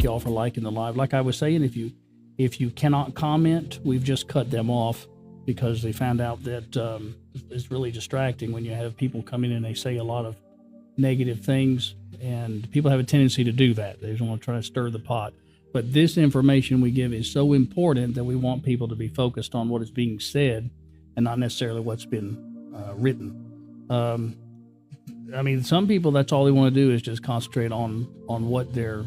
you all for liking the live. Like I was saying, if you cannot comment, we've just cut them off because they found out that it's really distracting when you have people come in and they say a lot of negative things, and people have a tendency to do that. They just want to try to stir the pot. But this information we give is so important that we want people to be focused on what is being said and not necessarily what's been written. I mean, some people, that's all they want to do is just concentrate on what they're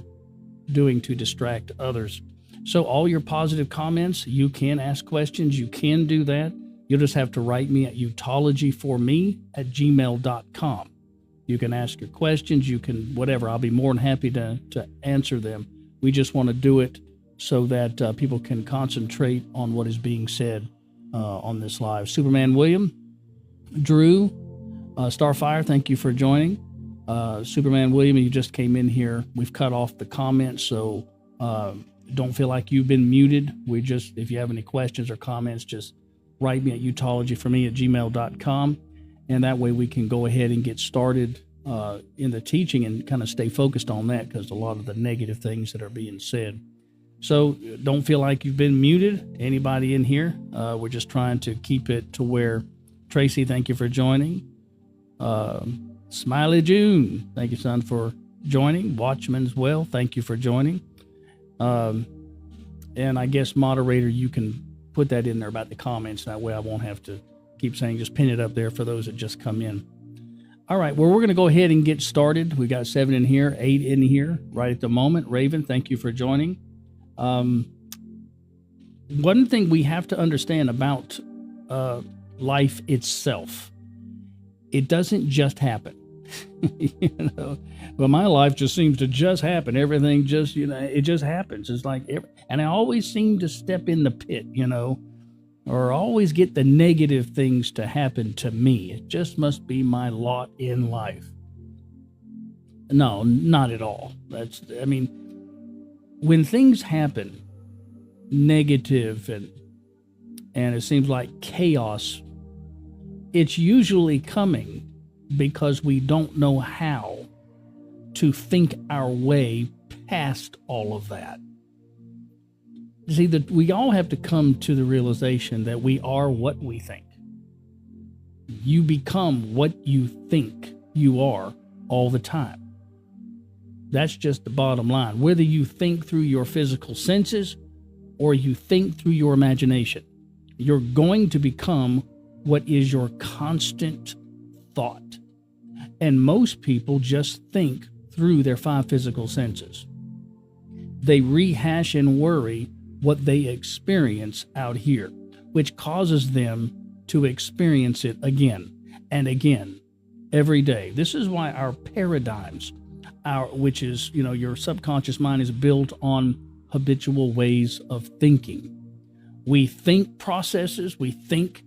doing to distract others. So all your positive comments, you can ask questions. You can do that. You'll just have to write me at utologyforme@gmail.com. You can ask your questions. You can whatever. I'll be more than happy to answer them. We just want to do it so that people can concentrate on what is being said on this live. Superman William, Drew, Starfire, thank you for joining. Superman William, you just came in here. We've cut off the comments, so don't feel like you've been muted. If you have any questions or comments, just write me at utologyforme@gmail.com, and that way we can go ahead and get started in the teaching and kind of stay focused on that, because a lot of the negative things that are being said. So don't feel like you've been muted. Anybody in here? We're just trying to keep it to where, Tracy, thank you for joining. Smiley June, thank you, son, for joining. Watchman as well, thank you for joining. And I guess, moderator, you can put that in there about the comments. That way I won't have to keep saying, just pin it up there for those that just come in. All right, well, we're going to go ahead and get started. We got 7 in here, 8 in here right at the moment. Raven, thank you for joining. One thing we have to understand about life itself, it doesn't just happen. You know, well, my life just seems to just happen. Everything just, it just happens. It's like, and I always seem to step in the pit, or always get the negative things to happen to me. It just must be my lot in life. No, not at all. When things happen, negative and it seems like chaos, it's usually coming because we don't know how to think our way past all of that. See, we all have to come to the realization that we are what we think. You become what you think you are all the time. That's just the bottom line. Whether you think through your physical senses or you think through your imagination, you're going to become what is your constant thought. And most people just think through their 5 physical senses. They rehash and worry what they experience out here, which causes them to experience it again and again every day. This is why our paradigms, which is, your subconscious mind is built on habitual ways of thinking. We think processes, we think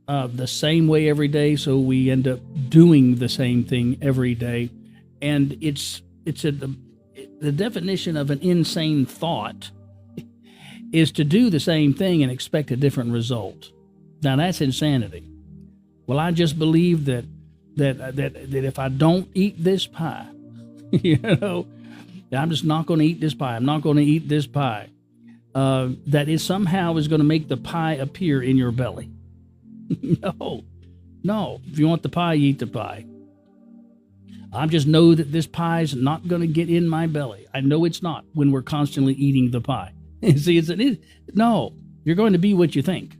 the same way every day, so we end up doing the same thing every day. And the definition of an insane thought is to do the same thing and expect a different result. Now that's insanity. Well, I just believe that if I don't eat this pie, I'm just not going to eat this pie. I'm not going to eat this pie. That is somehow is going to make the pie appear in your belly. No. If you want the pie, you eat the pie. I just know that this pie is not going to get in my belly. I know it's not when we're constantly eating the pie. See, no, you're going to be what you think.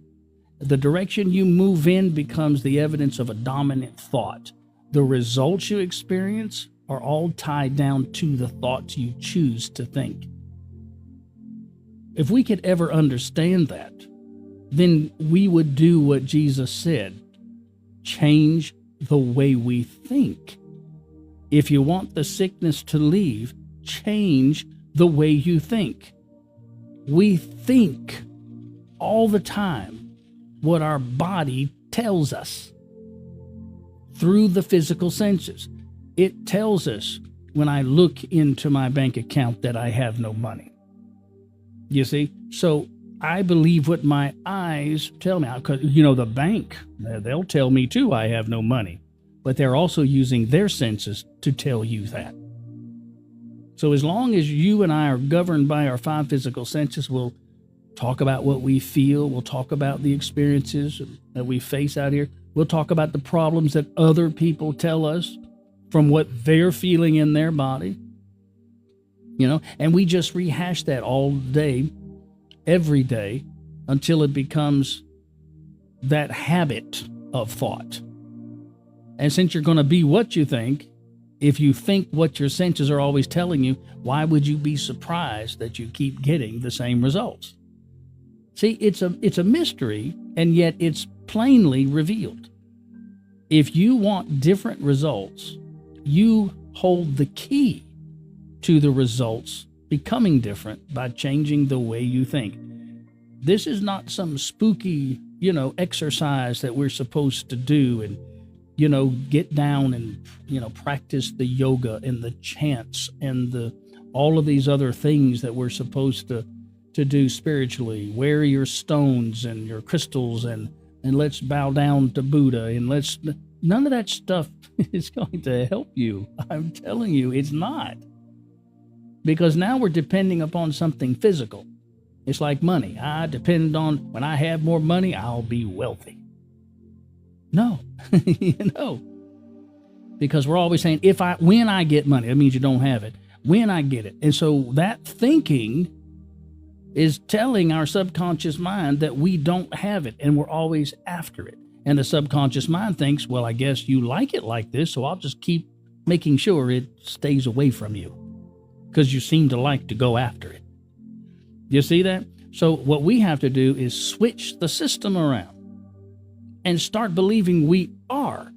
The direction you move in becomes the evidence of a dominant thought. The results you experience are all tied down to the thoughts you choose to think. If we could ever understand that, then we would do what Jesus said: change the way we think. If you want the sickness to leave, change the way you think. We think all the time what our body tells us through the physical senses. It tells us when I look into my bank account that I have no money. You see? So I believe what my eyes tell me. Because, the bank, they'll tell me too I have no money. But they're also using their senses to tell you that. So as long as you and I are governed by our five physical senses, we'll talk about what we feel. We'll talk about the experiences that we face out here. We'll talk about the problems that other people tell us from what they're feeling in their body. And we just rehash that all day, every day, until it becomes that habit of thought. And since you're going to be what you think, if you think what your senses are always telling you, why would you be surprised that you keep getting the same results? See, it's a mystery, and yet it's plainly revealed. If you want different results, you hold the key to the results becoming different by changing the way you think. This is not some spooky, exercise that we're supposed to do and, get down and, practice the yoga and the chants and all of these other things that we're supposed to do spiritually. Wear your stones and your crystals and let's bow down to Buddha and none of that stuff is going to help you. I'm telling you, it's not. Because now we're depending upon something physical. It's like money. I depend on when I have more money, I'll be wealthy. No, because we're always saying, when I get money, that means you don't have it. When I get it. And so that thinking is telling our subconscious mind that we don't have it and we're always after it. And the subconscious mind thinks, well, I guess you like it like this, so I'll just keep making sure it stays away from you because you seem to like to go after it. You see that? So what we have to do is switch the system around and start believing we are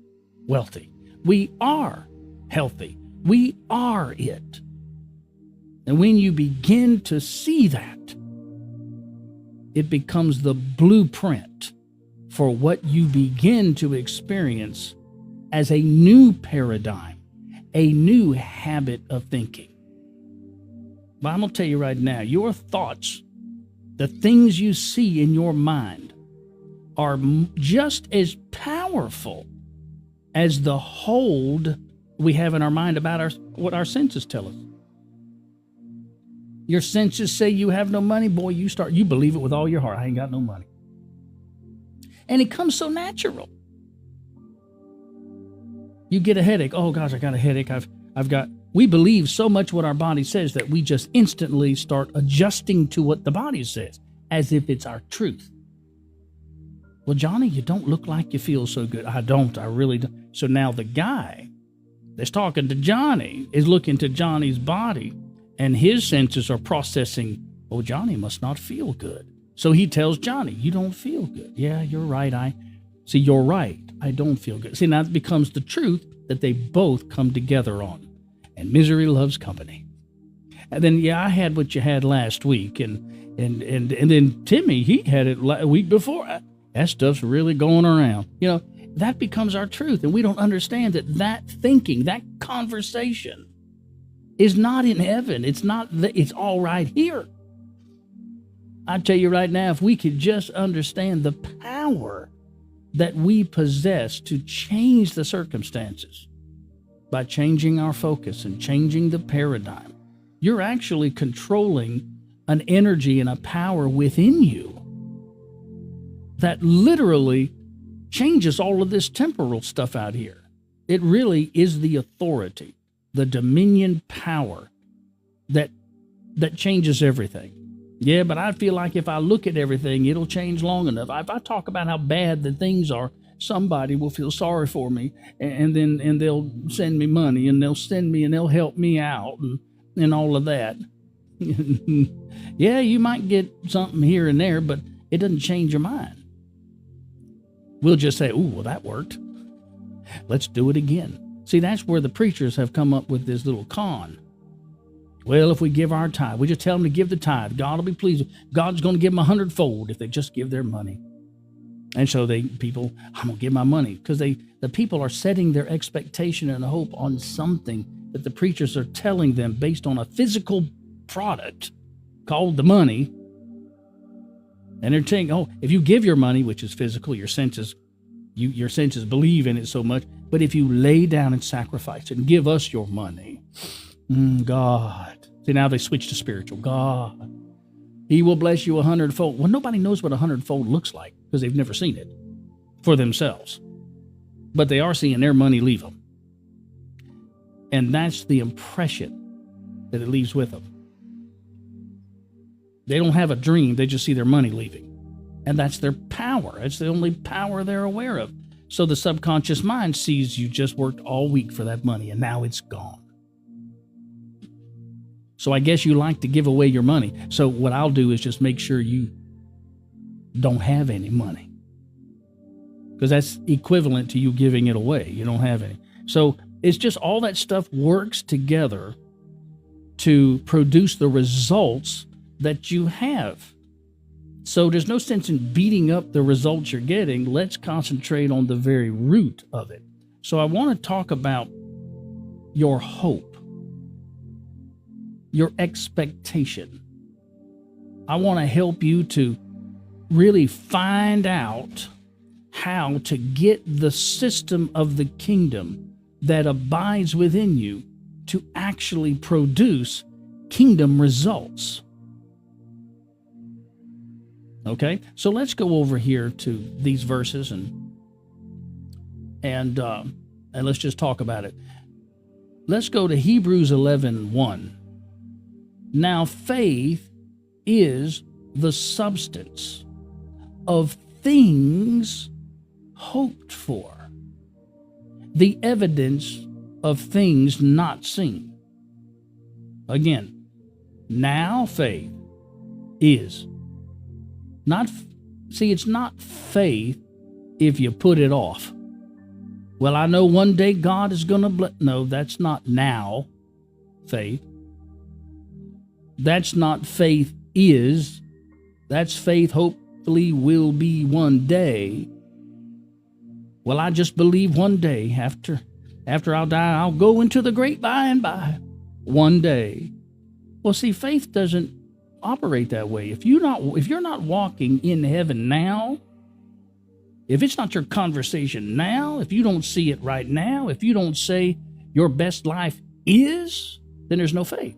wealthy. We are healthy. We are it. And when you begin to see that, it becomes the blueprint for what you begin to experience as a new paradigm, a new habit of thinking. But I'm going to tell you right now, your thoughts, the things you see in your mind, are just as powerful as the hold we have in our mind about what our senses tell us. Your senses say you have no money, boy, you believe it with all your heart. I ain't got no money. And it comes so natural. You get a headache. Oh gosh, I got a headache. We believe so much what our body says that we just instantly start adjusting to what the body says as if it's our truth. Well, Johnny, you don't look like you feel so good. I don't. I really don't. So now the guy that's talking to Johnny is looking to Johnny's body, and his senses are processing, oh, Johnny must not feel good. So he tells Johnny, you don't feel good. Yeah, you're right. You're right. I don't feel good. See, now it becomes the truth that they both come together on. And misery loves company. And then, I had what you had last week. And then Timmy, he had it a week before. That stuff's really going around. That becomes our truth. And we don't understand that thinking, that conversation is not in heaven. It's all right here. I tell you right now, if we could just understand the power that we possess to change the circumstances by changing our focus and changing the paradigm, you're actually controlling an energy and a power within you that literally changes all of this temporal stuff out here. It really is the authority, the dominion power that changes everything. Yeah, but I feel like if I look at everything, it'll change long enough. If I talk about how bad the things are, somebody will feel sorry for me, and they'll send me money, and they'll help me out, and all of that. Yeah, you might get something here and there, but it doesn't change your mind. We'll just say, ooh, well, that worked. Let's do it again. See, that's where the preachers have come up with this little con. Well, if we give our tithe, we just tell them to give the tithe. God will be pleased. God's going to give them 100-fold if they just give their money. And so I'm going to give my money, because the people are setting their expectation and hope on something that the preachers are telling them based on a physical product called the money. And they're saying, oh, if you give your money, which is physical, your senses believe in it so much. But if you lay down and sacrifice it and give us your money, God. See, now they switch to spiritual. God. He will bless you 100-fold. Well, nobody knows what 100-fold looks like because they've never seen it for themselves. But they are seeing their money leave them. And that's the impression that it leaves with them. They don't have a dream. They just see their money leaving. And that's their power. It's the only power they're aware of. So the subconscious mind sees you just worked all week for that money and now it's gone. So I guess you like to give away your money. So what I'll do is just make sure you don't have any money. Because that's equivalent to you giving it away. You don't have any. So it's just all that stuff works together to produce the results that you have. So there's no sense in beating up the results you're getting. Let's concentrate on the very root of it. So I want to talk about your hope, your expectation. I want to help you to really find out how to get the system of the kingdom that abides within you to actually produce kingdom results. Okay, so let's go over here to these verses and let's just talk about it. Let's go to Hebrews 11:1. Now faith is the substance of things hoped for, the evidence of things not seen. Again, now faith is not, see, it's not faith if you put it off. Well, I know one day God is going to no, that's not now faith. That's not faith is. That's faith hopefully will be one day. Well, I just believe one day after I'll die, I'll go into the great by and by. One day. Well, see, faith doesn't operate that way. If you're not walking in heaven now, if it's not your conversation now, if you don't see it right now, if you don't say your best life is, then there's no faith.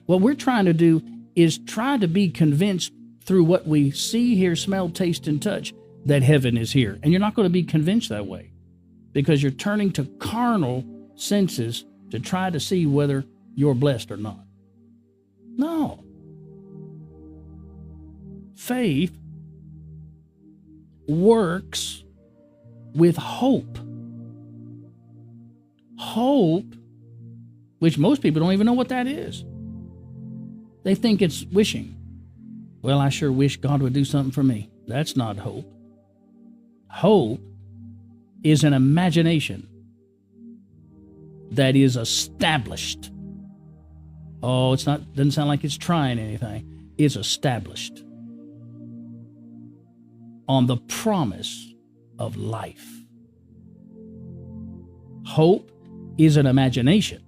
What we're trying to do is try to be convinced through what we see, hear, smell, taste, and touch that heaven is here. And you're not going to be convinced that way because you're turning to carnal senses to try to see whether you're blessed or not. No. Faith works with hope. Hope, which most people don't even know what that is. They think it's wishing. Well, I sure wish God would do something for me. That's not hope. Hope is an imagination that is established. Oh, doesn't sound like it's trying anything. It's established on the promise of life. Hope is an imagination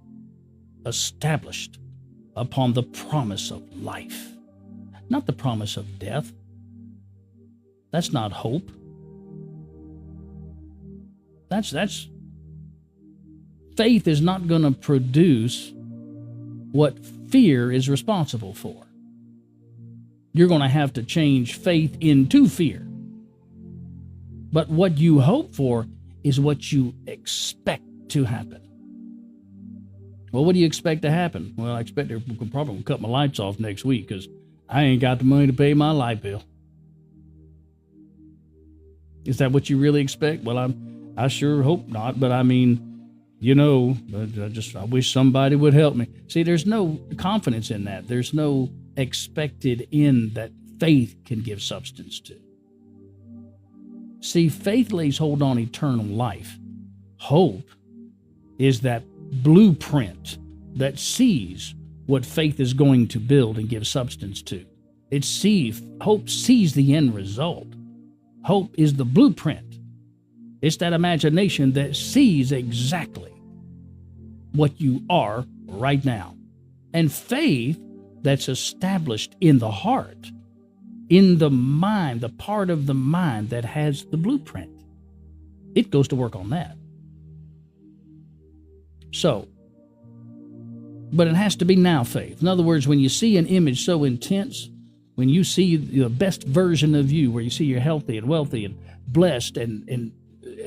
established upon the promise of life, not the promise of death. That's not hope. That's faith is not going to produce what fear is responsible for. You're going to have to change faith into fear. But what you hope for is what you expect to happen. Well, what do you expect to happen? Well, I expect they're probably going to cut my lights off next week because I ain't got the money to pay my light bill. Is that what you really expect? Well, I sure hope not, but I mean, I wish somebody would help me. See, there's no confidence in that. There's no expected end that faith can give substance to. See, faith lays hold on eternal life. Hope is that blueprint that sees what faith is going to build and give substance to. Hope sees the end result. Hope is the blueprint. It's that imagination that sees exactly what you are right now. And faith that's established in the heart, in the mind, the part of the mind that has the blueprint. It goes to work on that. So, But it has to be now faith. In other words, when you see an image so intense, when you see the best version of you, where you see you're healthy and wealthy and blessed and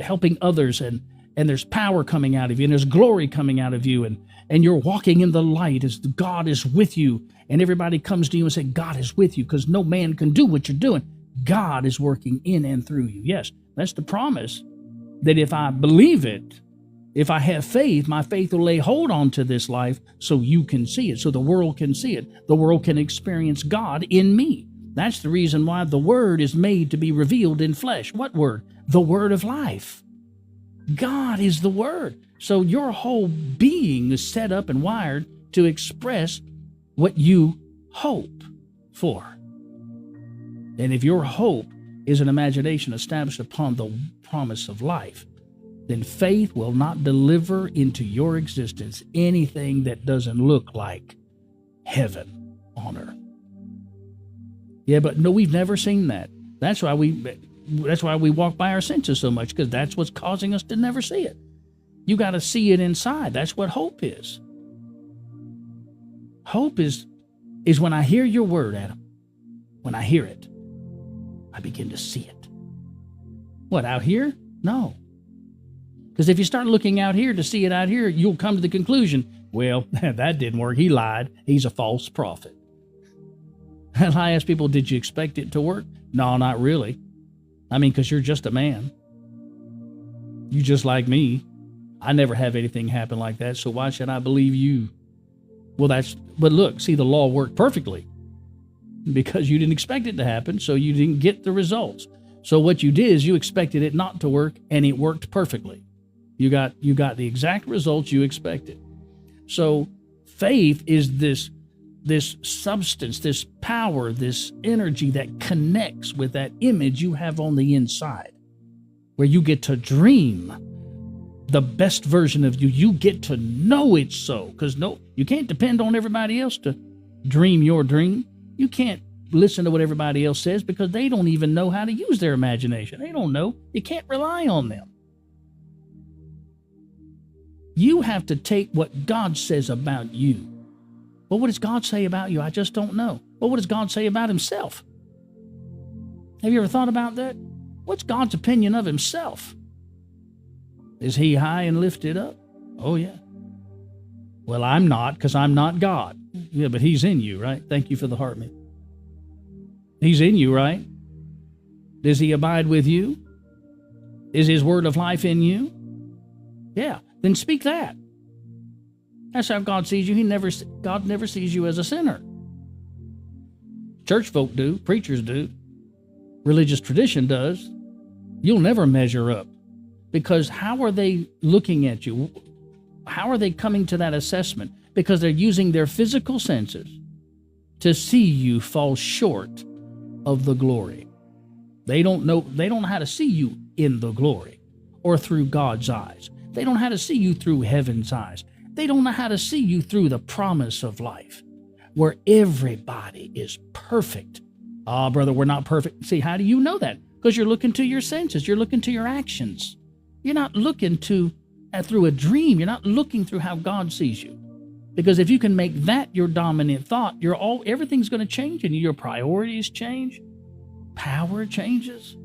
helping others, and there's power coming out of you, and there's glory coming out of you, and you're walking in the light as God is with you, and everybody comes to you and say, God is with you, because no man can do what you're doing. God is working in and through you. Yes, that's the promise, that if I believe it, if I have faith, my faith will lay hold on to this life so you can see it, so the world can see it. The world can experience God in me. That's the reason why the Word is made to be revealed in flesh. What Word? The Word of life. God is the Word. So your whole being is set up and wired to express what you hope for. And if your hope is an imagination established upon the promise of life, then faith will not deliver into your existence anything that doesn't look like heaven on earth. Yeah, but no, we've never seen that. That's why we walk by our senses so much, because that's what's causing us to never see it. You got to see it inside. That's what hope is. Hope is when I hear your word, Adam. When I hear it, I begin to see it. What, out here? No. Because if you start looking out here to see it out here, you'll come to the conclusion, well, that didn't work. He lied. He's a false prophet. And I ask people, did you expect it to work? No, not really. I mean, because you're just a man. You just like me. I never have anything happen like that, so why should I believe you? Well, but look, see, the law worked perfectly because you didn't expect it to happen, so you didn't get the results. So what you did is you expected it not to work, and it worked perfectly. You got the exact results you expected. So faith is this substance, this power, this energy that connects with that image you have on the inside, where you get to dream the best version of you. You get to know it's so, because you can't depend on everybody else to dream your dream. You can't listen to what everybody else says, because they don't even know how to use their imagination. They don't know. You can't rely on them. You have to take what God says about you. Well, what does God say about you? I just don't know. Well, what does God say about himself? Have you ever thought about that? What's God's opinion of himself? Is he high and lifted up? Oh, yeah. Well, I'm not, because I'm not God. Yeah, but he's in you, right? Thank you for the heart, mate. He's in you, right? Does he abide with you? Is his word of life in you? Yeah. Then speak that. That's how God sees you. God never sees you as a sinner. Church folk do. Preachers do. Religious tradition does. You'll never measure up. Because how are they looking at you? How are they coming to that assessment? Because they're using their physical senses to see you fall short of the glory. They don't know how to see you in the glory or through God's eyes. They don't know how to see you through heaven's eyes. They don't know how to see you through the promise of life, where everybody is perfect. Ah, brother, we're not perfect. See, how do you know that? Because you're looking to your senses. You're looking to your actions. You're not looking through a dream. You're not looking through how God sees you. Because if you can make that your dominant thought, everything's going to change in you. Your priorities change. Power changes.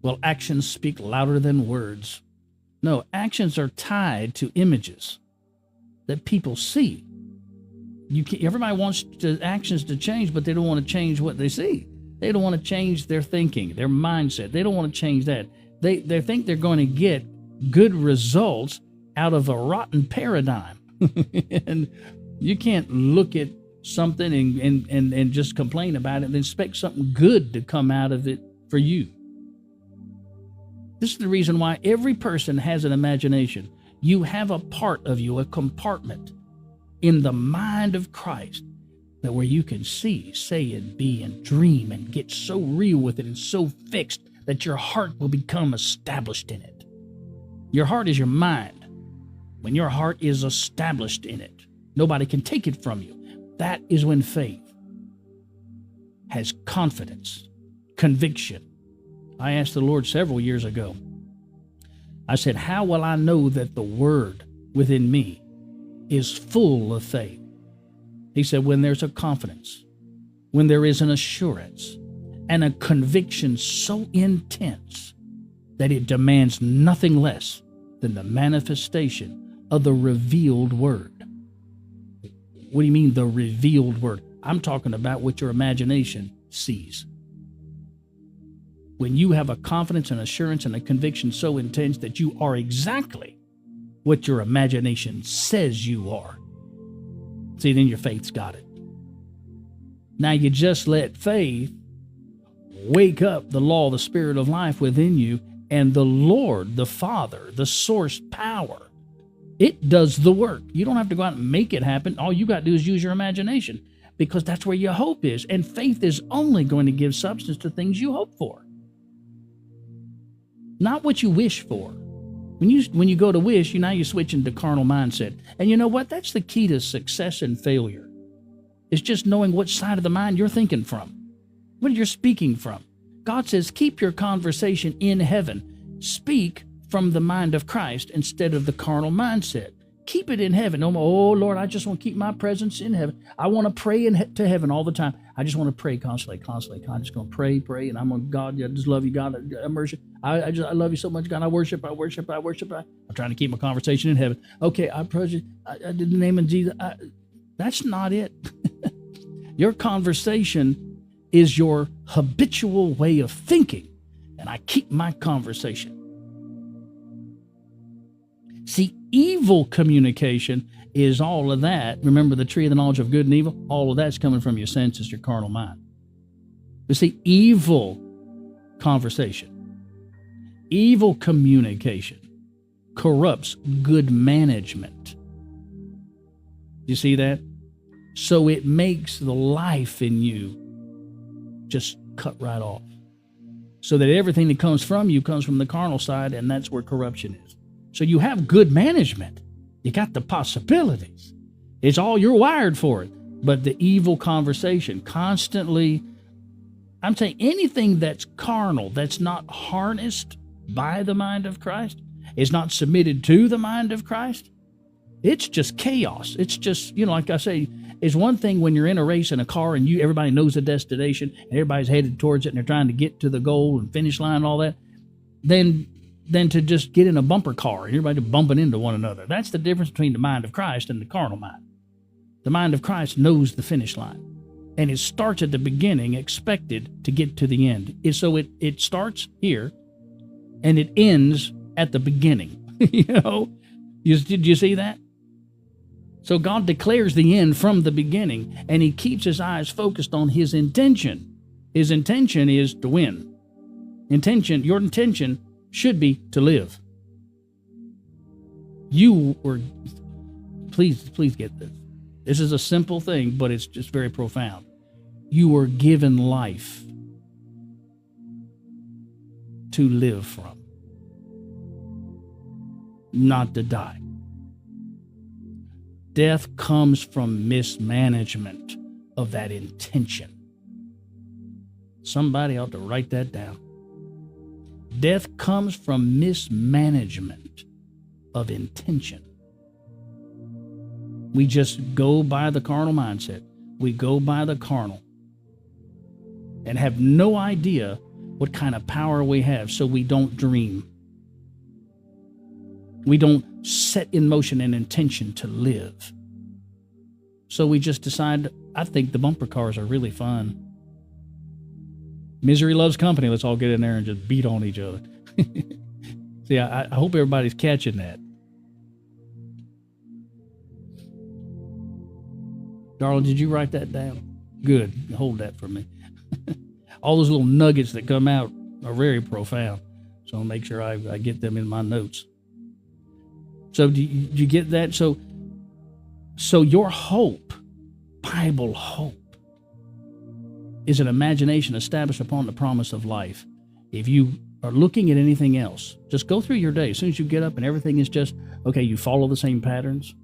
Well, actions speak louder than words. No, actions are tied to images that people see. Everybody wants actions to change, but they don't want to change what they see. They don't want to change their thinking, their mindset. They don't want to change that. They think they're going to get good results out of a rotten paradigm. And you can't look at something and just complain about it and expect something good to come out of it for you. This is the reason why every person has an imagination. You have a part of you, a compartment in the mind of Christ, that where you can see, say, and be, and dream, and get so real with it and so fixed that your heart will become established in it. Your heart is your mind. When your heart is established in it, nobody can take it from you. That is when faith has confidence, conviction. I asked the Lord several years ago, I said, how will I know that the word within me is full of faith. He said, when there's a confidence, when there is an assurance and a conviction so intense that it demands nothing less than the manifestation of the revealed word. What do you mean, the revealed word? I'm talking about what your imagination sees. When you have a confidence and assurance and a conviction so intense that you are exactly what your imagination says you are, see, then your faith's got it. Now you just let faith wake up the law of the Spirit of life within you, and the Lord, the Father, the source power, it does the work. You don't have to go out and make it happen. All you got to do is use your imagination, because that's where your hope is. And faith is only going to give substance to things you hope for, not what you wish for. When you go to wish, now you switch into carnal mindset. And you know what? That's the key to success and failure. It's just knowing what side of the mind you're thinking from, what you're speaking from. God says, keep your conversation in heaven. Speak from the mind of Christ instead of the carnal mindset. Keep it in heaven. Oh, Lord, I just want to keep my presence in heaven. I want to pray to heaven all the time. I just want to pray constantly. I'm just going to pray, and I'm going, God, I just love you, God. I worship. I love you so much, God. I worship. I'm trying to keep my conversation in heaven. Okay, I praise you. I did the name of Jesus. That's not it. Your conversation is your habitual way of thinking, and I keep my conversation. See, evil communication is all of that. Remember the tree of the knowledge of good and evil? All of that's coming from your senses, your carnal mind. But see, evil conversation, evil communication corrupts good management. You see that? So it makes the life in you just cut right off. So that everything that comes from you comes from the carnal side, and that's where corruption is. So you have good management. You got the possibilities. It's all, you're wired for it. But the evil conversation constantly, I'm saying anything that's carnal, that's not harnessed by the mind of Christ, is not submitted to the mind of Christ, it's just chaos. It's just, like I say, it's one thing when you're in a race in a car and everybody knows the destination and everybody's headed towards it and they're trying to get to the goal and finish line and all that, then to just get in a bumper car and everybody bumping into one another. That's the difference between the mind of Christ and the carnal mind. The mind of Christ knows the finish line, and it starts at the beginning expected to get to the end. So it starts here and it ends at the beginning. Did you see that? So God declares the end from the beginning, and he keeps his eyes focused on his intention. His intention is to win. Your intention should be to live. You were, please get this. This is a simple thing, but it's just very profound. You were given life to live from, not to die. Death comes from mismanagement of that intention. Somebody ought to write that down. Death comes from mismanagement of intention. We just go by the carnal mindset. We go by the carnal and have no idea what kind of power we have, so we don't dream. We don't set in motion an intention to live. So we just decide, I think the bumper cars are really fun. Misery loves company. Let's all get in there and just beat on each other. See, I hope everybody's catching that. Darling, did you write that down? Good. Hold that for me. All those little nuggets that come out are very profound. So I'll make sure I get them in my notes. So do you get that? So your hope, Bible hope, is an imagination established upon the promise of life. If you are looking at anything else, just go through your day. As soon as you get up and everything is just, okay, you follow the same patterns.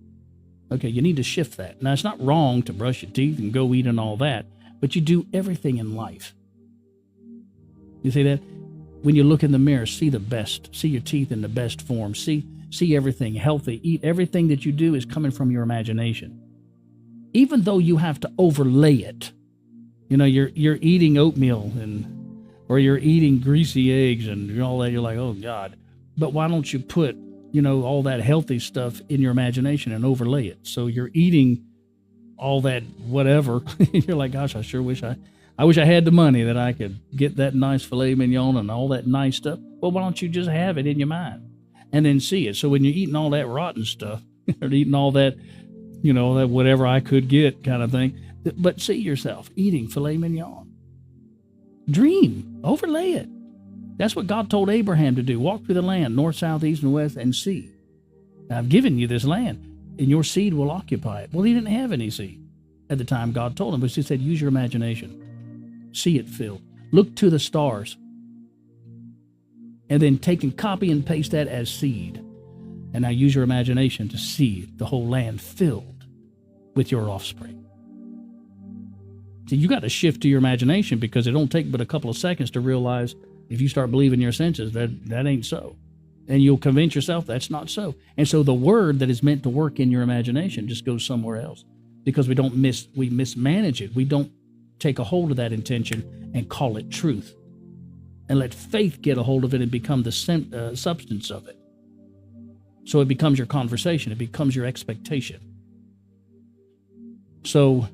Okay, you need to shift that. Now, it's not wrong to brush your teeth and go eat and all that, but you do everything in life. You see that? When you look in the mirror, see the best. See your teeth in the best form. See see everything healthy, eat everything that you do is coming from your imagination. Even though you have to overlay it. You're eating oatmeal or you're eating greasy eggs and all that. You're like, oh God. But why don't you put, all that healthy stuff in your imagination and overlay it? So you're eating all that whatever. You're like, gosh, I sure wish I had the money that I could get that nice filet mignon and all that nice stuff. Well, why don't you just have it in your mind and then see it? So when you're eating all that rotten stuff or eating all that, that whatever I could get kind of thing, but see yourself eating filet mignon. Dream, overlay it. That's what God told Abraham to do. Walk through the land, north, south, east, and west, and see. Now, I've given you this land, and your seed will occupy it. Well, he didn't have any seed at the time God told him, but he said, use your imagination. See it filled. Look to the stars. And then take and copy and paste that as seed. And now use your imagination to see the whole land filled with your offspring. See, you got to shift to your imagination because it don't take but a couple of seconds to realize if you start believing your senses that ain't so. And you'll convince yourself that's not so. And so the word that is meant to work in your imagination just goes somewhere else because we mismanage it. We don't take a hold of that intention and call it truth and let faith get a hold of it and become the substance of it. So it becomes your conversation. It becomes your expectation. So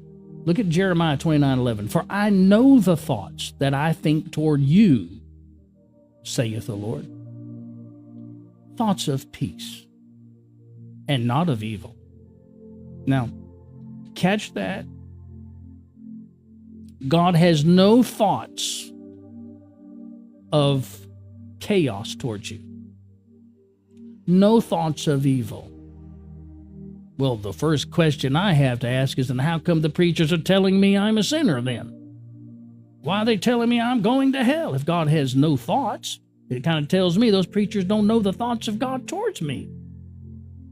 look at Jeremiah 29:11. For I know the thoughts that I think toward you, saith the Lord. Thoughts of peace and not of evil. Now, catch that. God has no thoughts of chaos towards you. No thoughts of evil. Well, the first question I have to ask is, then how come the preachers are telling me I'm a sinner then? Why are they telling me I'm going to hell? If God has no thoughts, it kind of tells me those preachers don't know the thoughts of God towards me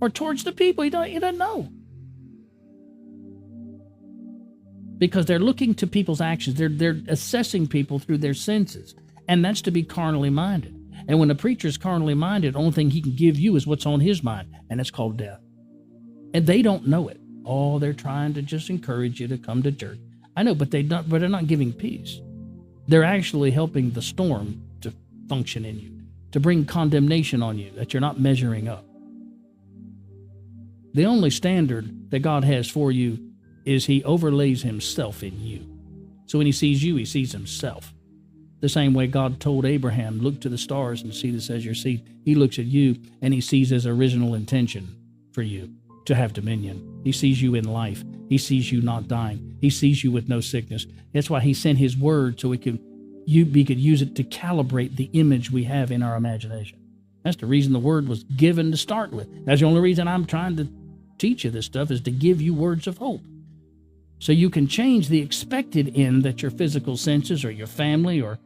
or towards the people. He doesn't know. Because they're looking to people's actions. They're assessing people through their senses. And that's to be carnally minded. And when a preacher is carnally minded, the only thing he can give you is what's on his mind, and it's called death. And they don't know it. Oh, they're trying to just encourage you to come to church. I know, but they're not giving peace. They're actually helping the storm to function in you, to bring condemnation on you that you're not measuring up. The only standard that God has for you is he overlays himself in you. So when he sees you, he sees himself. The same way God told Abraham, look to the stars and see this as your seed. He looks at you and he sees his original intention for you to have dominion. He sees you in life. He sees you not dying. He sees you with no sickness. That's why he sent his word so we could use it to calibrate the image we have in our imagination. That's the reason the word was given to start with. That's the only reason I'm trying to teach you this stuff, is to give you words of hope. So you can change the expected end that your physical senses or your family or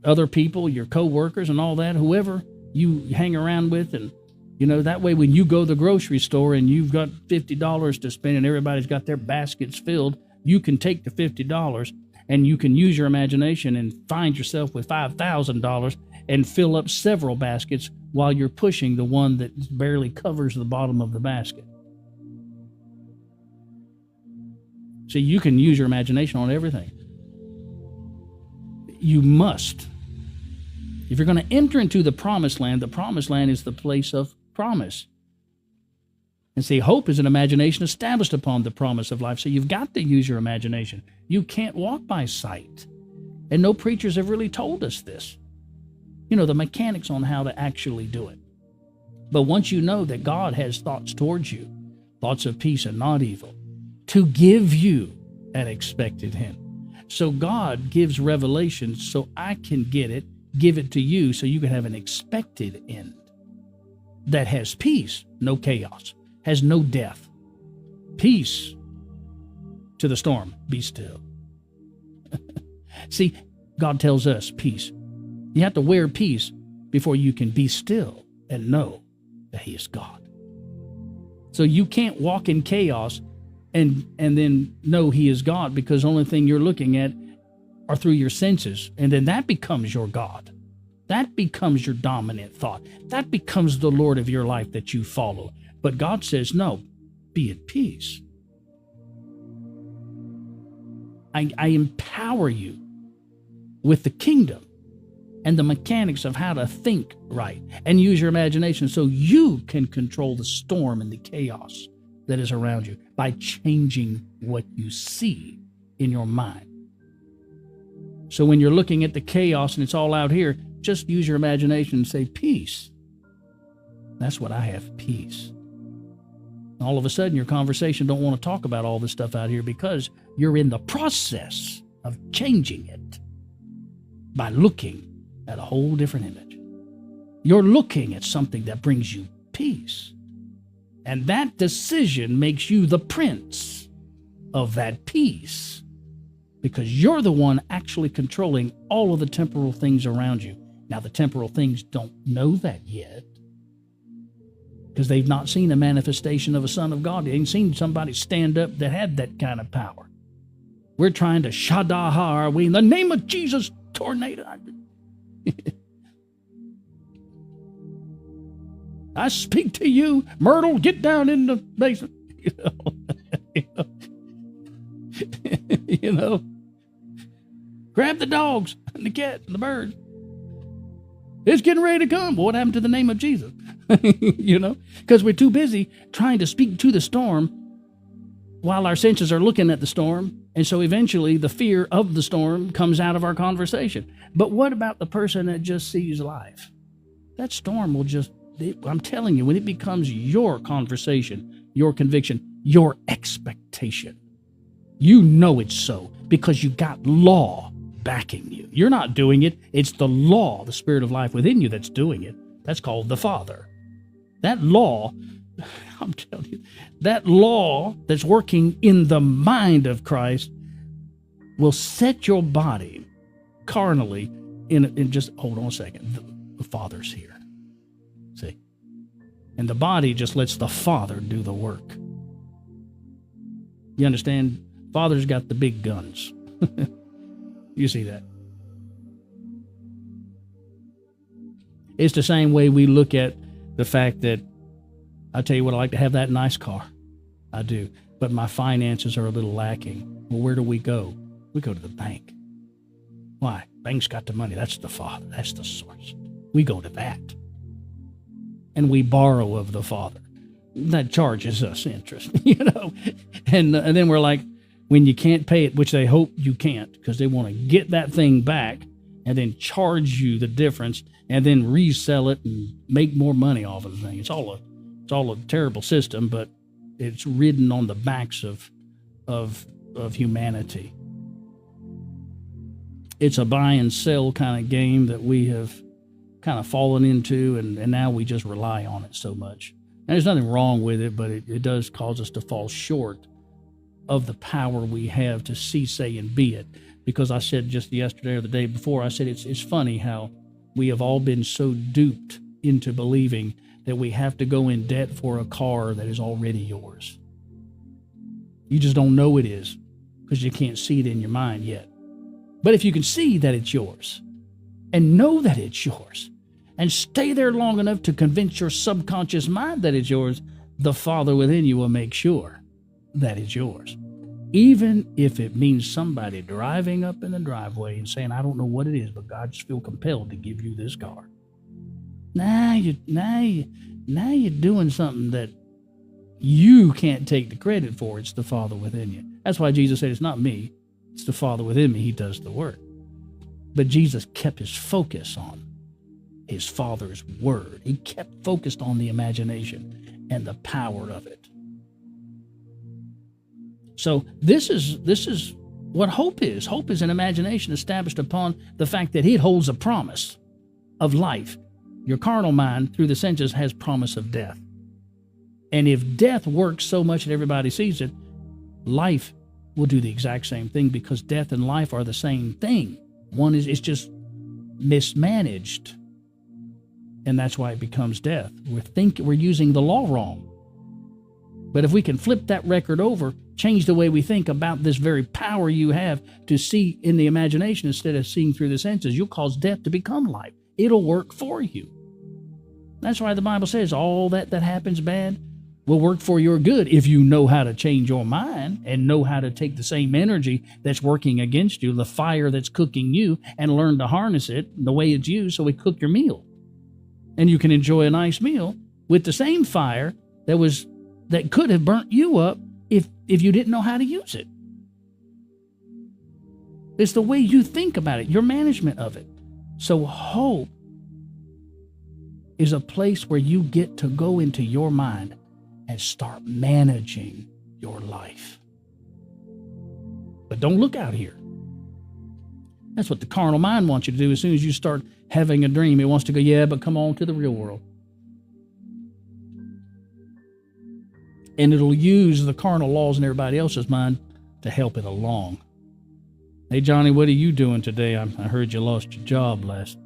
other people, your co-workers and all that, whoever you hang around with, and that way when you go to the grocery store and you've got $50 to spend and everybody's got their baskets filled, you can take the $50 and you can use your imagination and find yourself with $5,000 and fill up several baskets while you're pushing the one that barely covers the bottom of the basket. See, you can use your imagination on everything. You must. If you're going to enter into the promised land is the place of promise. And see, hope is an imagination established upon the promise of life. So you've got to use your imagination. You can't walk by sight. And no preachers have really told us this. The mechanics on how to actually do it. But once you know that God has thoughts towards you, thoughts of peace and not evil, to give you an expected end. So God gives revelation so I can give it to you so you can have an expected end that has peace, no chaos, has no death. Peace to the storm, be still. See, God tells us peace. You have to wear peace before you can be still and know that he is God. So you can't walk in chaos and then know he is God, because the only thing you're looking at are through your senses, and then that becomes your God. That becomes your dominant thought. That becomes the Lord of your life that you follow. But God says, no, be at peace. I empower you with the kingdom and the mechanics of how to think right and use your imagination so you can control the storm and the chaos that is around you by changing what you see in your mind. So when you're looking at the chaos and it's all out here, just use your imagination and say, peace. That's what I have, peace. All of a sudden, your conversation don't want to talk about all this stuff out here because you're in the process of changing it by looking at a whole different image. You're looking at something that brings you peace. And that decision makes you the prince of that peace because you're the one actually controlling all of the temporal things around you. Now, the temporal things don't know that yet because they've not seen a manifestation of a son of God. They ain't seen somebody stand up that had that kind of power. We're trying to shadaha, are we? In the name of Jesus, tornado. I speak to you, Myrtle, get down in the basement. You know, grab the dogs and the cat and the bird. It's getting ready to come. Well, what happened to the name of Jesus? You know, because we're too busy trying to speak to the storm while our senses are looking at the storm. And so eventually the fear of the storm comes out of our conversation. But what about the person that just sees life? That storm will just, I'm telling you, when it becomes your conversation, your conviction, your expectation, you know it's so because you got law backing you. You're not doing it. It's the law, the spirit of life within you that's doing it. That's called the Father. That law, I'm telling you, that law that's working in the mind of Christ will set your body carnally in just, hold on a second, the Father's here. See? And the body just lets the Father do the work. You understand? Father's got the big guns. You see that? It's the same way we look at the fact that, I tell you what, I like to have that nice car. I do. But my finances are a little lacking. Well, where do we go? We go to the bank. Why? Bank's got the money. That's the Father. That's the source. We go to that. And we borrow of the Father. That charges us interest, you know. And then we're like, when you can't pay it, which they hope you can't, because they want to get that thing back and then charge you the difference and then resell it and make more money off of the thing. It's all a terrible system, but it's ridden on the backs of humanity. It's a buy and sell kind of game that we have kind of fallen into, and now we just rely on it so much. And there's nothing wrong with it, but it does cause us to fall short of the power we have to see, say, and be it. Because I said just yesterday or the day before, I said it's funny how we have all been so duped into believing that we have to go in debt for a car that is already yours. You just don't know it is because you can't see it in your mind yet. But if you can see that it's yours and know that it's yours and stay there long enough to convince your subconscious mind that it's yours, the Father within you will make sure that it's yours. Even if it means somebody driving up in the driveway and saying, I don't know what it is, but God just feel compelled to give you this car. Now you're doing something that you can't take the credit for. It's the Father within you. That's why Jesus said, it's not me. It's the Father within me. He does the work. But Jesus kept his focus on his Father's word. He kept focused on the imagination and the power of it. So this is what hope is. Hope is an imagination established upon the fact that it holds a promise of life. Your carnal mind, through the senses, has promise of death. And if death works so much that everybody sees it, life will do the exact same thing, because death and life are the same thing. One is, it's just mismanaged. And that's why it becomes death. We're using the law wrong. But if we can flip that record over, change the way we think about this very power you have to see in the imagination instead of seeing through the senses, you'll cause death to become life. it'll work for you. That's why the Bible says all that happens bad will work for your good if you know how to change your mind and know how to take the same energy that's working against you, the fire that's cooking you, and learn to harness it the way it's used so it cook your meal. And you can enjoy a nice meal with the same fire that could have burnt you up if you didn't know how to use it. It's the way you think about it, your management of it. So hope is a place where you get to go into your mind and start managing your life. But don't look out here. That's what the carnal mind wants you to do. As soon as you start having a dream, it wants to go, yeah, but come on to the real world. And it'll use the carnal laws in everybody else's mind to help it along. Hey, Johnny, what are you doing today? I heard you lost your job last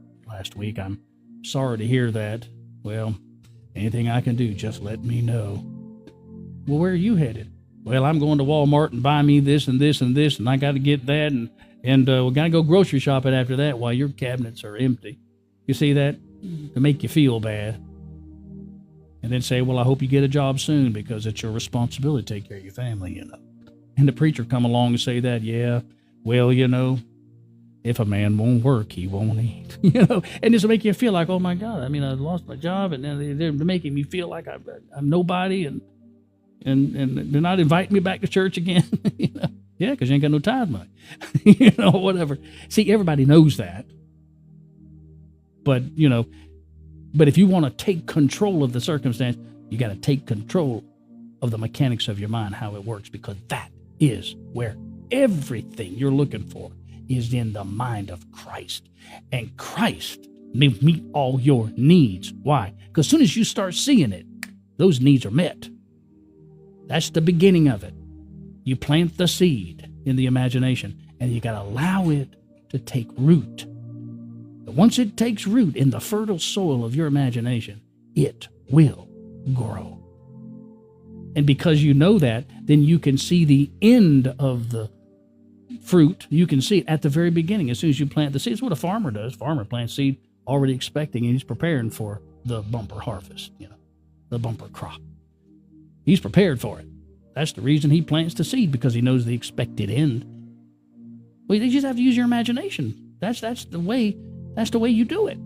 week. I'm sorry to hear that. Well, anything I can do, just let me know. Well, where are you headed? Well, I'm going to Walmart and buy me this and this and this, and I got to get that, and we got to go grocery shopping after that while your cabinets are empty. You see that? To make you feel bad. And then say, well, I hope you get a job soon because it's your responsibility to take care of your family, you know. And the preacher come along and say that, yeah, well, you know, if a man won't work, he won't eat, you know. And this will make you feel like, oh, my God, I mean, I lost my job, and they're making me feel like I'm nobody, and they're not inviting me back to church again. You know? Yeah, because you ain't got no tithe money, you know, whatever. See, everybody knows that. But, you know, but if you want to take control of the circumstance, you got to take control of the mechanics of your mind, how it works, because that is where everything you're looking for is in the mind of Christ. And Christ may meet all your needs. Why? Because as soon as you start seeing it, those needs are met. That's the beginning of it. You plant the seed in the imagination, and you got to allow it to take root. But once it takes root in the fertile soil of your imagination, it will grow. And because you know that, then you can see the end of the fruit. You can see it at the very beginning. As soon as you plant the seed, it's what a farmer does. Farmer plants seed already expecting, and he's preparing for the bumper harvest, you know, the bumper crop. He's prepared for it. That's the reason he plants the seed, because he knows the expected end. Well, you just have to use your imagination. That's the way you do it.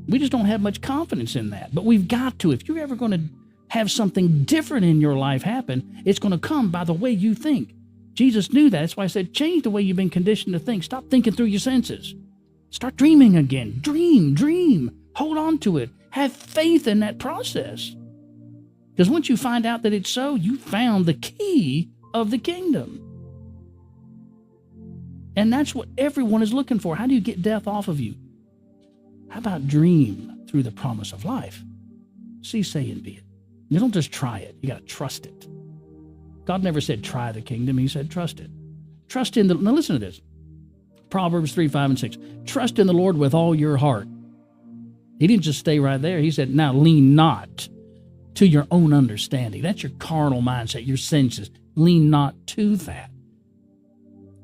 We just don't have much confidence in that. But we've got to. If you're ever going to have something different in your life happen, it's going to come by the way you think. Jesus knew that. That's why I said, change the way you've been conditioned to think. Stop thinking through your senses. Start dreaming again. Dream. Hold on to it. Have faith in that process. Because once you find out that it's so, you found the key of the kingdom. And that's what everyone is looking for. How do you get death off of you? How about dream through the promise of life? See, say, and be it. You don't just try it. You got to trust it. God never said try the kingdom. He said trust it. Trust in the... Now listen to this. Proverbs 3, 5, and 6. Trust in the Lord with all your heart. He didn't just stay right there. He said, now lean not to your own understanding. That's your carnal mindset, your senses. Lean not to that.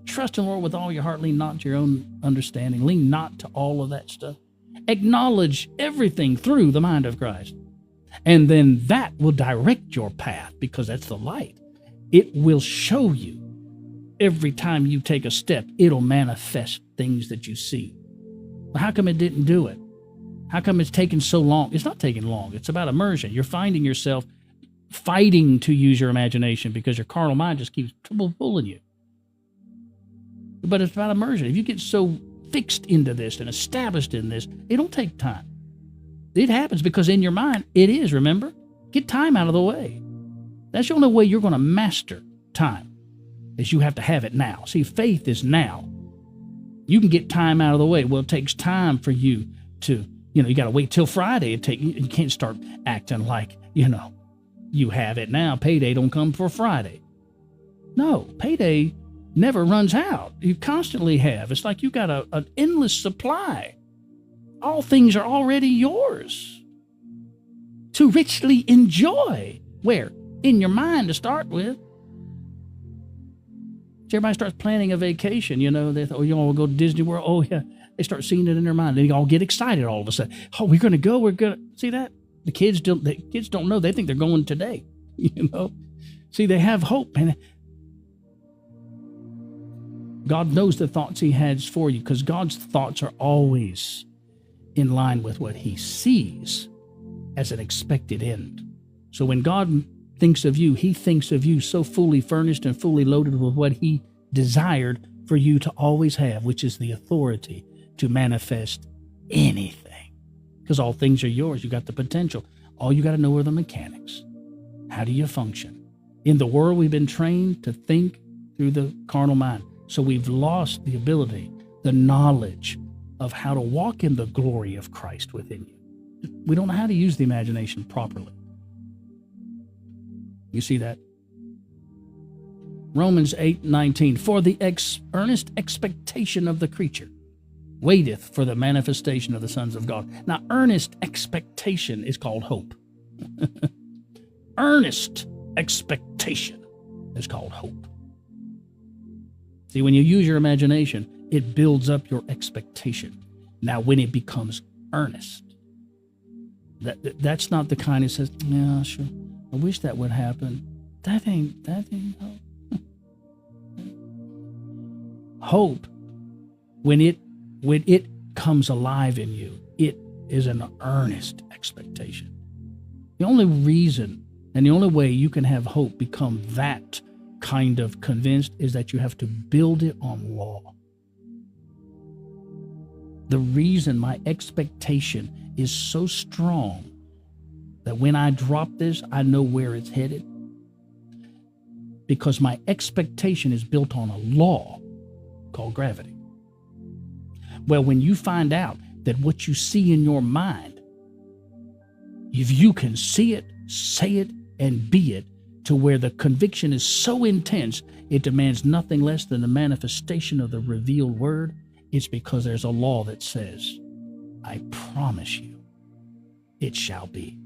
Trust in the Lord with all your heart. Lean not to your own understanding. Lean not to all of that stuff. Acknowledge everything through the mind of Christ. And then that will direct your path, because that's the light. It will show you every time you take a step. It'll manifest things that you see. Well, how come it didn't do it? How come it's taken so long? It's not taking long. It's about immersion. You're finding yourself fighting to use your imagination because your carnal mind just keeps pulling you. But it's about immersion. If you get so fixed into this and established in this, it don't take time. It happens because in your mind, it is, remember? Get time out of the way. That's the only way you're going to master time, is you have to have it now. See, faith is now. You can get time out of the way. Well, it takes time for you to, you got to wait till Friday. You can't start acting like, you have it now. Payday don't come for Friday. No, payday never runs out. You constantly have. It's like you got an endless supply. All things are already yours to richly enjoy. Where? In your mind to start with. Everybody starts planning a vacation, we'll go to Disney World. Oh, yeah, They start seeing it in their mind. They all get excited all of a sudden. Oh, we're going to go. We're going to see that. The kids don't know. They think they're going today. See, they have hope, and God knows the thoughts he has for you, because God's thoughts are always in line with what he sees as an expected end. So when God thinks of you, he thinks of you so fully furnished and fully loaded with what he desired for you to always have, which is the authority to manifest anything. Because all things are yours. You got the potential. All you got to know are the mechanics. How do you function? In the world, we've been trained to think through the carnal mind. So we've lost the ability, the knowledge of how to walk in the glory of Christ within you. We don't know how to use the imagination properly. You see that? Romans 8:19, for the earnest expectation of the creature waiteth for the manifestation of the sons of God. Now, earnest expectation is called hope. Earnest expectation is called hope. See, when you use your imagination, it builds up your expectation. Now, when it becomes earnest, that's not the kind that says, yeah, sure, I wish that would happen. That ain't hope. Hope, when it comes alive in you, it is an earnest expectation. The only reason and the only way you can have hope become that kind of convinced is that you have to build it on law. The reason my expectation is so strong that when I drop this, I know where it's headed, because my expectation is built on a law called gravity. Well, when you find out that what you see in your mind, if you can see it, say it, and be it, to where the conviction is so intense, it demands nothing less than the manifestation of the revealed word, it's because there's a law that says, I promise you, it shall be.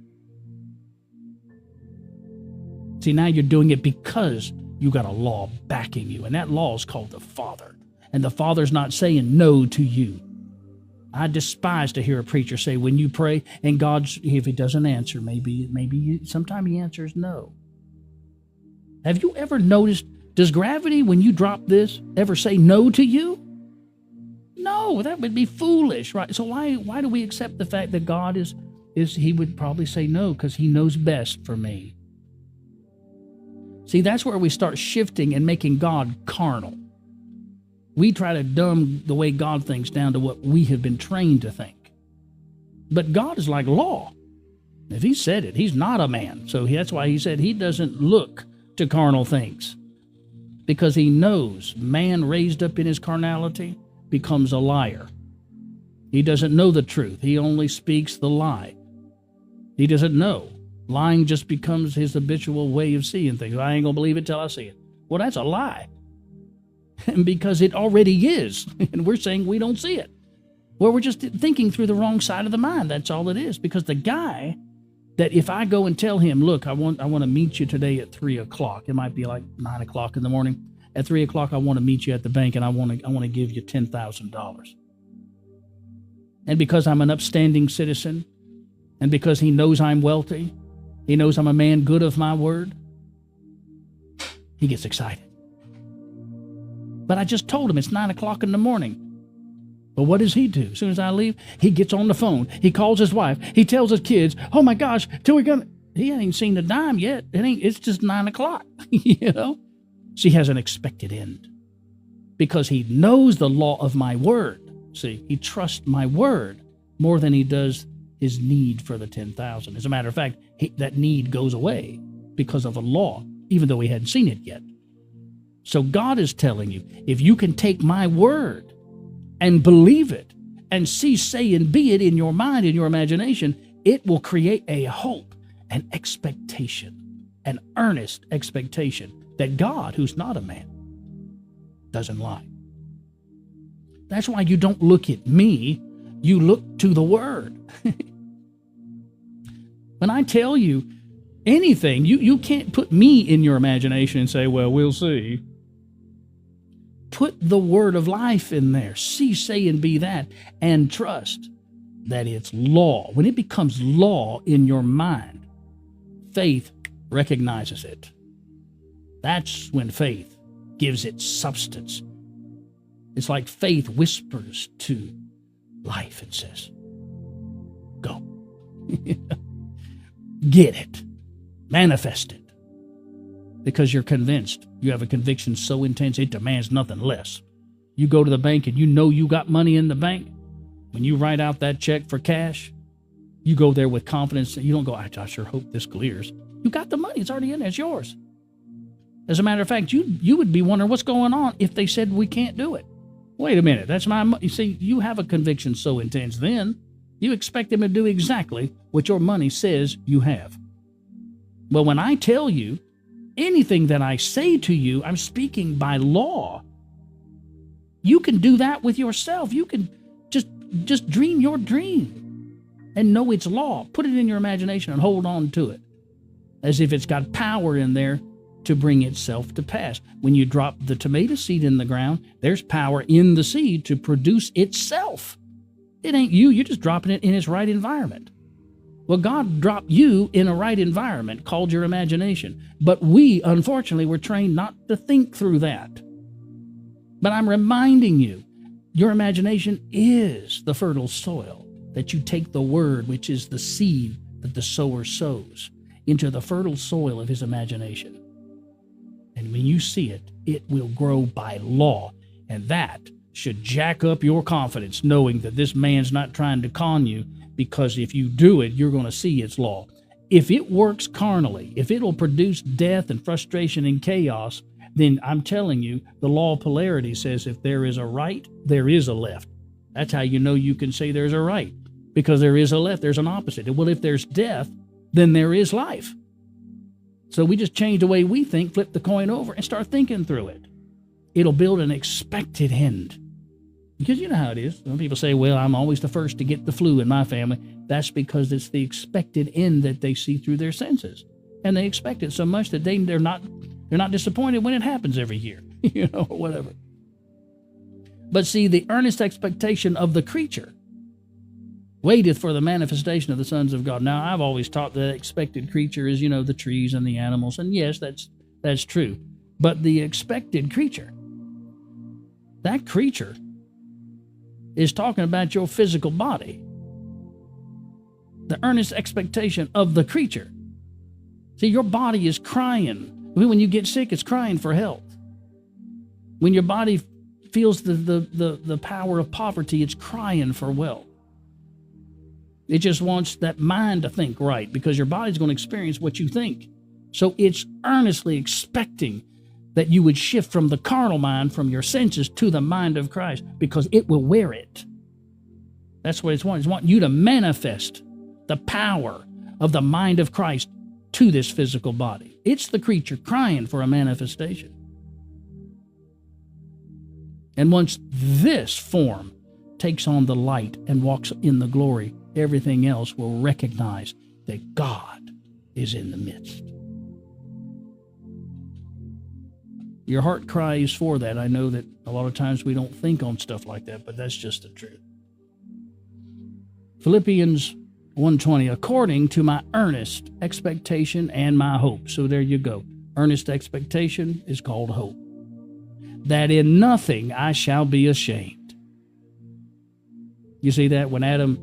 See, now you're doing it because you got a law backing you, and that law is called the Father. And the Father's not saying no to you. I despise to hear a preacher say, when you pray, and God, if he doesn't answer, sometimes he answers no. Have you ever noticed, does gravity, when you drop this, ever say no to you? No, that would be foolish, right? So why do we accept the fact that God is he would probably say no, because he knows best for me? See, that's where we start shifting and making God carnal. We try to dumb the way God thinks down to what we have been trained to think. But God is like law. If he said it, he's not a man. So that's why he said he doesn't look to carnal things, because he knows man raised up in his carnality becomes a liar. He doesn't know the truth. He only speaks the lie. He doesn't know. Lying just becomes his habitual way of seeing things. I ain't going to believe it till I see it. Well, that's a lie. Because it already is. And we're saying we don't see it. Well, we're just thinking through the wrong side of the mind. That's all it is. Because the guy that if I go and tell him, look, I want to meet you today at 3 o'clock. It might be like 9 o'clock in the morning. At 3 o'clock, I want to meet you at the bank, and I want to give you $10,000. And because I'm an upstanding citizen, and because he knows I'm wealthy, he knows I'm a man good of my word, he gets excited. But I just told him it's 9 o'clock in the morning. But what does he do? As soon as I leave, he gets on the phone. He calls his wife. He tells his kids, oh my gosh, he ain't seen the dime yet. It's just 9 o'clock, you know? See, he has an expected end. Because he knows the law of my word. See, he trusts my word more than he does his need for the 10,000. As a matter of fact, that need goes away because of a law, even though he hadn't seen it yet. So God is telling you, if you can take my word and believe it and see, say, and be it in your mind, in your imagination, it will create a hope, an expectation, an earnest expectation that God, who's not a man, doesn't lie. That's why you don't look at me, you look to the word. When I tell you anything, you can't put me in your imagination and say, well, we'll see. put the word of life in there. See, say, and be that. And trust that it's law. When it becomes law in your mind, faith recognizes it. That's when faith gives it substance. It's like faith whispers to life and says, go. Get it. Manifest it. Because you're convinced. You have a conviction so intense it demands nothing less. You go to the bank and you know you got money in the bank. When you write out that check for cash, you go there with confidence. You don't go, I sure hope this clears. You got the money. It's already in there. It's yours. As a matter of fact, you would be wondering what's going on if they said we can't do it. Wait a minute. That's my money. You see, you have a conviction so intense then, you expect them to do exactly what your money says you have. Well, when I tell you, anything that I say to you, I'm speaking by law. You can do that with yourself. You can just dream your dream and know it's law. Put it in your imagination and hold on to it as if it's got power in there to bring itself to pass. When you drop the tomato seed in the ground, there's power in the seed to produce itself. It ain't you. You're just dropping it in its right environment. Well, God dropped you in a right environment called your imagination. But we, unfortunately, were trained not to think through that. But I'm reminding you, your imagination is the fertile soil that you take the word, which is the seed that the sower sows, into the fertile soil of his imagination. And when you see it, it will grow by law. And that should jack up your confidence, knowing that this man's not trying to con you, because if you do it, you're going to see its law. If it works carnally, if it'll produce death and frustration and chaos, then I'm telling you, the law of polarity says if there is a right, there is a left. That's how you know you can say there's a right, because there is a left, there's an opposite. Well, if there's death, then there is life. So we just change the way we think, flip the coin over, and start thinking through it. It'll build an expected end. Because you know how it is. Some people say, well, I'm always the first to get the flu in my family. That's because it's the expected end that they see through their senses. And they expect it so much that they're not disappointed when it happens every year, or whatever. But see, the earnest expectation of the creature waiteth for the manifestation of the sons of God. Now, I've always taught the expected creature is, the trees and the animals. And yes, that's true. But the expected creature, that creature is talking about your physical body. The earnest expectation of the creature. See, your body is crying. When you get sick, it's crying for health. When your body feels the power of poverty, it's crying for wealth. It just wants that mind to think right, because your body's going to experience what you think. So it's earnestly expecting that you would shift from the carnal mind, from your senses, to the mind of Christ, because it will wear it. That's what it's wanting. It's wanting you to manifest the power of the mind of Christ to this physical body. It's the creature crying for a manifestation. And once this form takes on the light and walks in the glory, everything else will recognize that God is in the midst. Your heart cries for that. I know that a lot of times we don't think on stuff like that, but that's just the truth. Philippians 1:20, according to my earnest expectation and my hope. So there you go. Earnest expectation is called hope. That in nothing I shall be ashamed. You see that? When Adam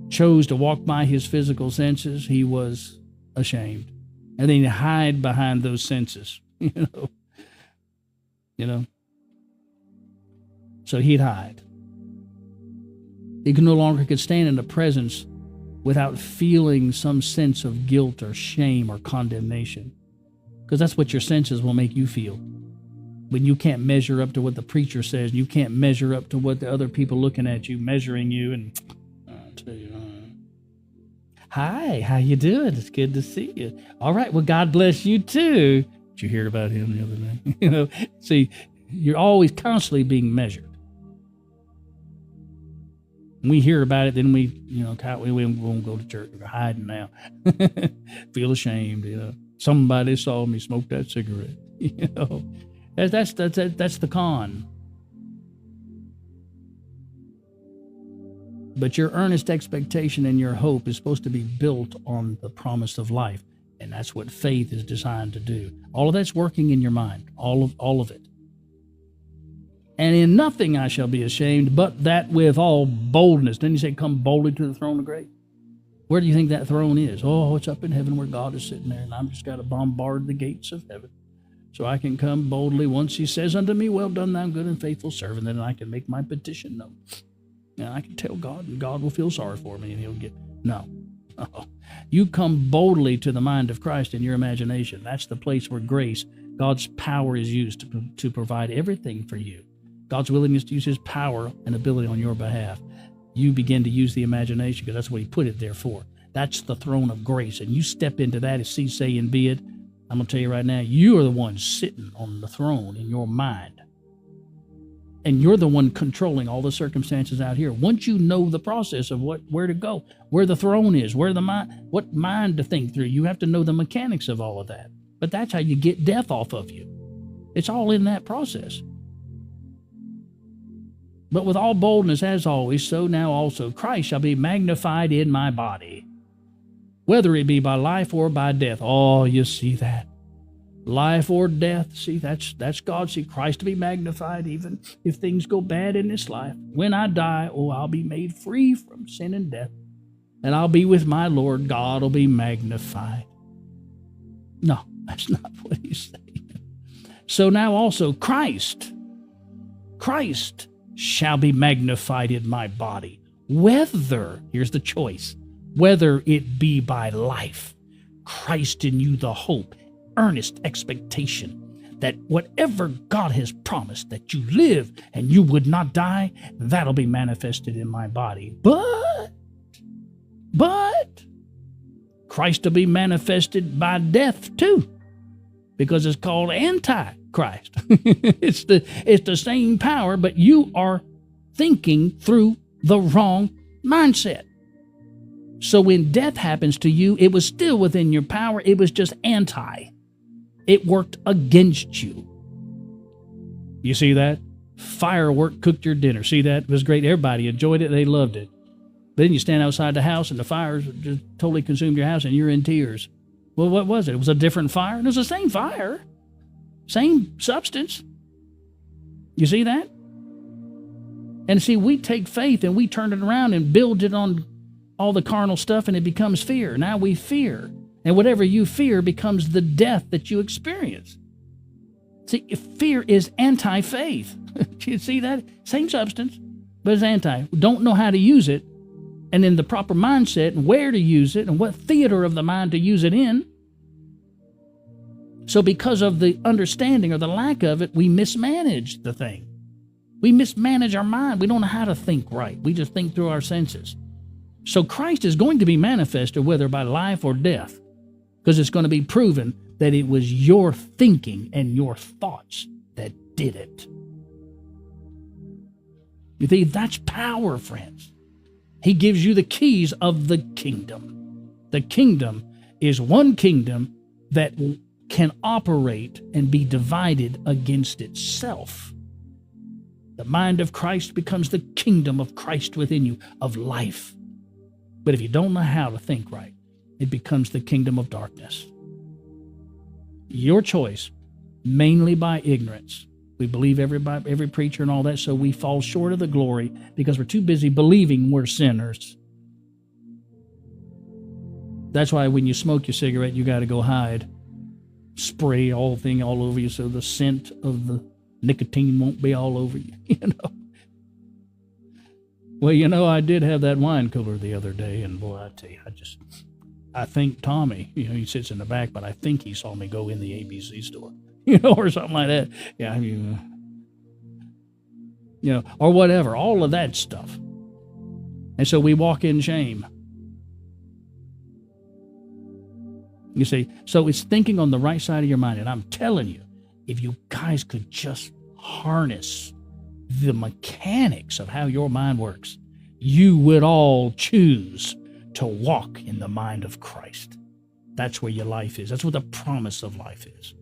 chose to walk by his physical senses, he was ashamed. And then he hid behind those senses, So he'd hide. He no longer could stand in the presence without feeling some sense of guilt or shame or condemnation. Because that's what your senses will make you feel. When you can't measure up to what the preacher says, you can't measure up to what the other people looking at you, measuring you, and I'll tell you, hi, how you doing? It's good to see you. All right, well, God bless you too. Did you hear about him the other day? See, you're always constantly being measured. When we hear about it, then we won't go to church. We're hiding now. Feel ashamed, Somebody saw me smoke that cigarette, That's the con. But your earnest expectation and your hope is supposed to be built on the promise of life. And that's what faith is designed to do. All of that's working in your mind, all of it. And in nothing I shall be ashamed, but that with all boldness. Didn't he say, come boldly to the throne of grace? Where do you think that throne is? Oh, it's up in heaven where God is sitting there, and I've just got to bombard the gates of heaven so I can come boldly. Once he says unto me, well done, thou good and faithful servant, then I can make my petition known. And I can tell God, and God will feel sorry for me, and he'll get, no. Oh. You come boldly to the mind of Christ in your imagination. That's the place where grace, God's power is used to provide everything for you. God's willingness to use his power and ability on your behalf. You begin to use the imagination because that's what he put it there for. That's the throne of grace. And you step into that as see, say, and be it. I'm going to tell you right now, you are the one sitting on the throne in your mind. And you're the one controlling all the circumstances out here. Once you know the process of where to go, where the throne is, what mind to think through, you have to know the mechanics of all of that. But that's how you get death off of you. It's all in that process. But with all boldness, as always, so now also Christ shall be magnified in my body, whether it be by life or by death. Oh, you see that? Life or death. See, that's God. See, Christ to be magnified even if things go bad in this life. When I die, oh, I'll be made free from sin and death, and I'll be with my Lord. God will be magnified. No, that's not what he's saying. So now also Christ shall be magnified in my body, whether, here's the choice, whether it be by life, Christ in you the hope, earnest expectation that whatever God has promised that you live and you would not die, that'll be manifested in my body. But Christ will be manifested by death too, because it's called Antichrist. It's the same power, but you are thinking through the wrong mindset. So when death happens to you, it was still within your power. It was just anti. It worked against you. You see that? Firework cooked your dinner. See that? It was great. Everybody enjoyed it. They loved it. But then you stand outside the house and the fire just totally consumed your house and you're in tears. Well, what was it? It was a different fire. It was the same fire. Same substance. You see that? And see, we take faith and we turn it around and build it on all the carnal stuff and it becomes fear. Now we fear. And whatever you fear becomes the death that you experience. See, fear is anti-faith. You see that? Same substance, but it's anti. Don't know how to use it, and in the proper mindset, and where to use it, and what theater of the mind to use it in. So because of the understanding or the lack of it, we mismanage the thing. We mismanage our mind. We don't know how to think right. We just think through our senses. So Christ is going to be manifested whether by life or death, because it's going to be proven that it was your thinking and your thoughts that did it. You see, that's power, friends. He gives you the keys of the kingdom. The kingdom is one kingdom that can operate and be divided against itself. The mind of Christ becomes the kingdom of Christ within you, of life. But if you don't know how to think right, it becomes the kingdom of darkness. Your choice, mainly by ignorance. We believe every preacher and all that, so we fall short of the glory because we're too busy believing we're sinners. That's why when you smoke your cigarette, you got to go hide. Spray all over you so the scent of the nicotine won't be all over you, Well, I did have that wine cooler the other day, and boy, I tell you, I think Tommy, he sits in the back, but I think he saw me go in the ABC store, or something like that. Yeah, or whatever, all of that stuff. And so we walk in shame. You see, so it's thinking on the right side of your mind. And I'm telling you, if you guys could just harness the mechanics of how your mind works, you would all choose to walk in the mind of Christ. That's where your life is. That's where the promise of life is.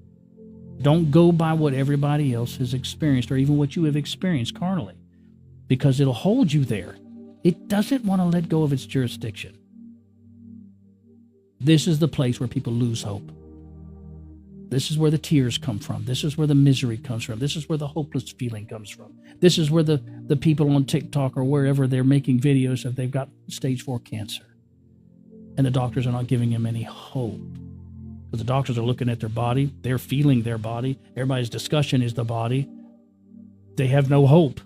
Don't go by what everybody else has experienced or even what you have experienced carnally, because it'll hold you there. It doesn't want to let go of its jurisdiction. This is the place where people lose hope. This is where the tears come from. This is where the misery comes from. This is where the hopeless feeling comes from. This is where the people on TikTok or wherever they're making videos of they've got stage 4 cancer. And the doctors are not giving them any hope. But the doctors are looking at their body. They're feeling their body. Everybody's discussion is the body. They have no hope.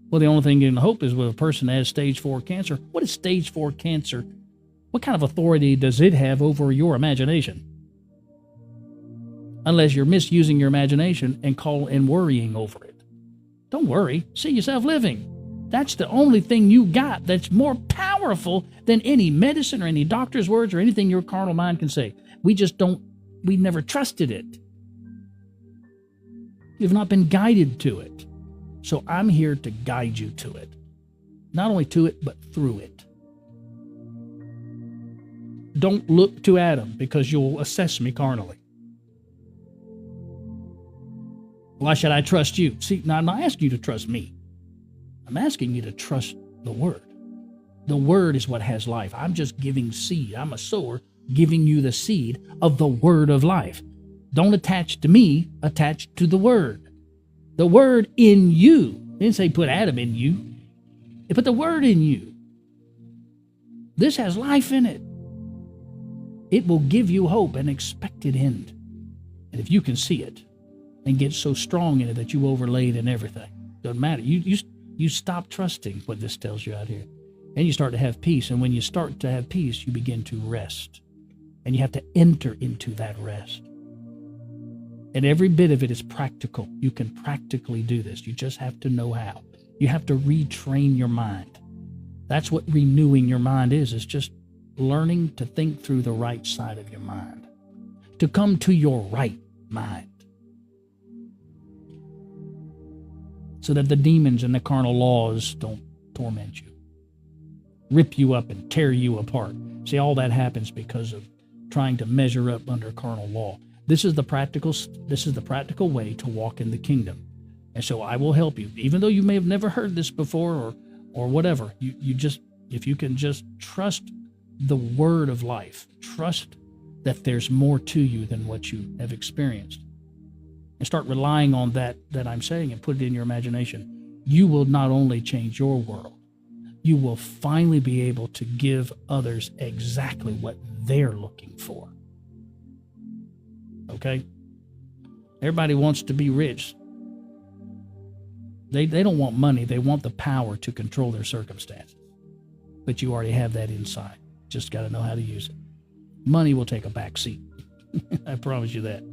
Well, the only thing in hope is when a person has stage 4 cancer. What is stage 4 cancer? What kind of authority does it have over your imagination? Unless you're misusing your imagination and worrying over it. Don't worry. See yourself living. That's the only thing you got that's more powerful than any medicine or any doctor's words or anything your carnal mind can say. We never trusted it. You've not been guided to it. So I'm here to guide you to it. Not only to it, but through it. Don't look to Adam because you'll assess me carnally. Why should I trust you? See, now I'm not asking you to trust me. I'm asking you to trust the Word. The Word is what has life. I'm just giving seed. I'm a sower giving you the seed of the Word of life. Don't attach to me, attach to the Word. The Word in you. It didn't say put Adam in you. It put the Word in you. This has life in it. It will give you hope, an expected end. And if you can see it and get so strong in it that you overlay it in everything, doesn't matter. You stop trusting what this tells you out here. And you start to have peace. And when you start to have peace, you begin to rest. And you have to enter into that rest. And every bit of it is practical. You can practically do this. You just have to know how. You have to retrain your mind. That's what renewing your mind is just learning to think through the right side of your mind. To come to your right mind. So that the demons and the carnal laws don't torment you. Rip you up and tear you apart. See, all that happens because of trying to measure up under carnal law. This is the practical way to walk in the kingdom. And so I will help you. Even though you may have never heard this before or whatever, if you can just trust the Word of life, trust that there's more to you than what you have experienced, and start relying on that I'm saying and put it in your imagination, you will not only change your world, you will finally be able to give others exactly what they're looking for. Okay? Everybody wants to be rich. They don't want money. They want the power to control their circumstances. But you already have that inside. Just got to know how to use it. Money will take a back seat. I promise you that.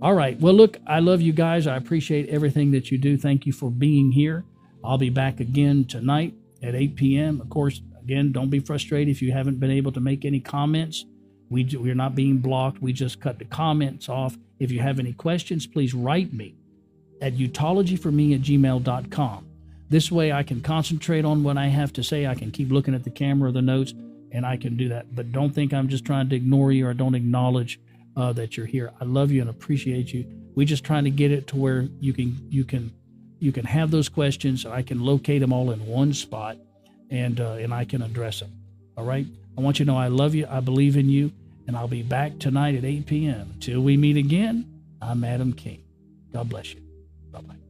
All right. Well, look, I love you guys. I appreciate everything that you do. Thank you for being here. I'll be back again tonight at 8 p.m. Of course, again, don't be frustrated if you haven't been able to make any comments. We're not being blocked. We just cut the comments off. If you have any questions, please write me at utologyforme@gmail.com. This way I can concentrate on what I have to say. I can keep looking at the camera or the notes, and I can do that. But don't think I'm just trying to ignore you or don't acknowledge that you're here. I love you and appreciate you. We're just trying to get it to where you can have those questions. I can locate them all in one spot, and I can address them. All right. I want you to know I love you. I believe in you, and I'll be back tonight at 8 p.m. Until we meet again, I'm Adam King. God bless you. Bye-bye.